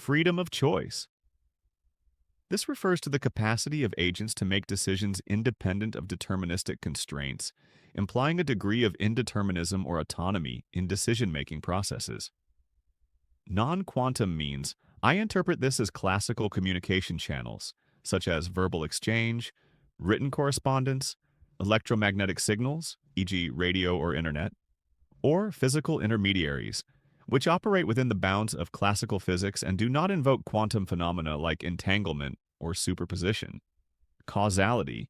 Freedom of choice. This refers to the capacity of agents to make decisions independent of deterministic constraints, implying a degree of indeterminism or autonomy in decision-making processes. Non-quantum means I interpret this as classical communication channels, such as verbal exchange, written correspondence, electromagnetic signals, e.g. radio or internet, or physical intermediaries, which operate within the bounds of classical physics and do not invoke quantum phenomena like entanglement or superposition. Causality.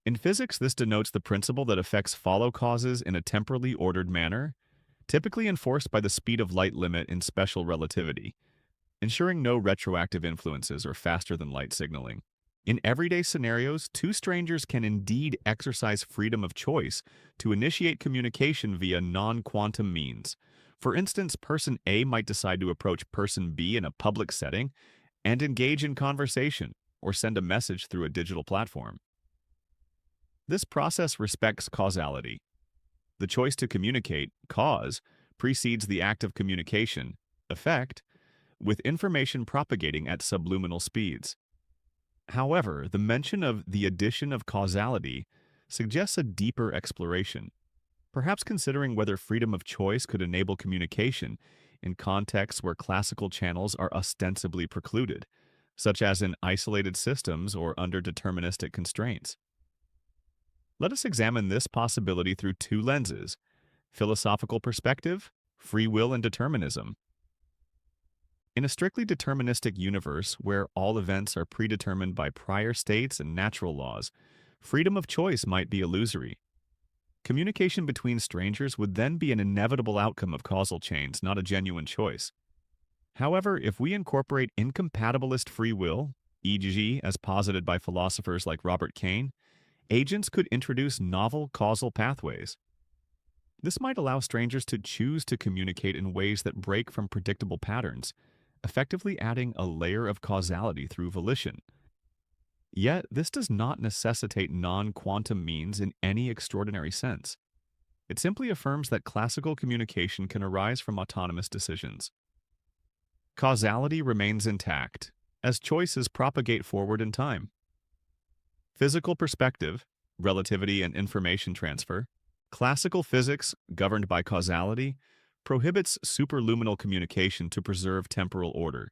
In physics, this denotes the principle that effects follow causes in a temporally ordered manner, typically enforced by the speed of light limit in special relativity, ensuring no retroactive influences or faster-than-light signaling. In everyday scenarios, two strangers can indeed exercise freedom of choice to initiate communication via non-quantum means. For instance, person A might decide to approach person B in a public setting and engage in conversation or send a message through a digital platform. This process respects causality. The choice to communicate, cause, precedes the act of communication, effect, with information propagating at subluminal speeds. However, the mention of the addition of causality suggests a deeper exploration, perhaps considering whether freedom of choice could enable communication in contexts where classical channels are ostensibly precluded, such as in isolated systems or under deterministic constraints. Let us examine this possibility through two lenses: philosophical perspective, free will and determinism. In a strictly deterministic universe where all events are predetermined by prior states and natural laws, freedom of choice might be illusory. Communication between strangers would then be an inevitable outcome of causal chains, not a genuine choice. However, if we incorporate incompatibilist free will, e.g., as posited by philosophers like Robert Kane, agents could introduce novel causal pathways. This might allow strangers to choose to communicate in ways that break from predictable patterns, effectively adding a layer of causality through volition. Yet, this does not necessitate non-quantum means in any extraordinary sense. It simply affirms that classical communication can arise from autonomous decisions. Causality remains intact, as choices propagate forward in time. Physical perspective, relativity and information transfer. Classical physics, governed by causality, prohibits superluminal communication to preserve temporal order.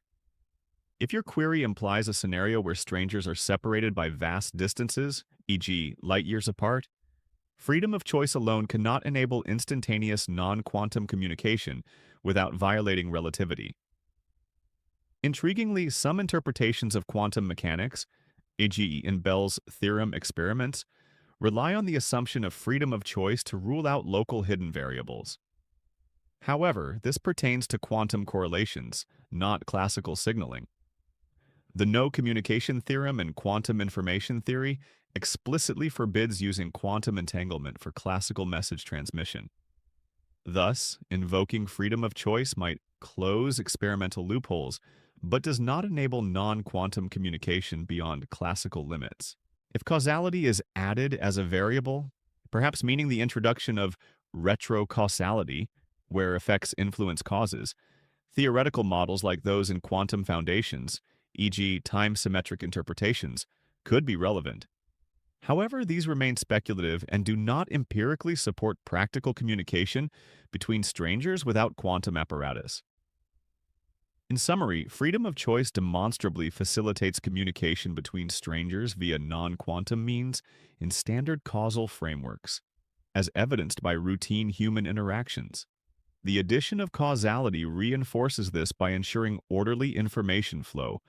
If your query implies a scenario where strangers are separated by vast distances, e.g., light years apart, freedom of choice alone cannot enable instantaneous non-quantum communication without violating relativity. Intriguingly, some interpretations of quantum mechanics, e.g., in Bell's theorem experiments, rely on the assumption of freedom of choice to rule out local hidden variables. However, this pertains to quantum correlations, not classical signaling. The no-communication theorem in quantum information theory explicitly forbids using quantum entanglement for classical message transmission. Thus, invoking freedom of choice might close experimental loopholes, but does not enable non-quantum communication beyond classical limits. If causality is added as a variable, perhaps meaning the introduction of retrocausality, where effects influence causes, theoretical models like those in quantum foundations, e.g., time-symmetric interpretations, could be relevant. However, these remain speculative and do not empirically support practical communication between strangers without quantum apparatus. In summary, freedom of choice demonstrably facilitates communication between strangers via non-quantum means in standard causal frameworks, as evidenced by routine human interactions. The addition of causality reinforces this by ensuring orderly information flow,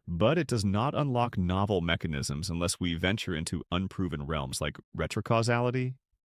but it does not unlock novel mechanisms unless we venture into unproven realms like retrocausality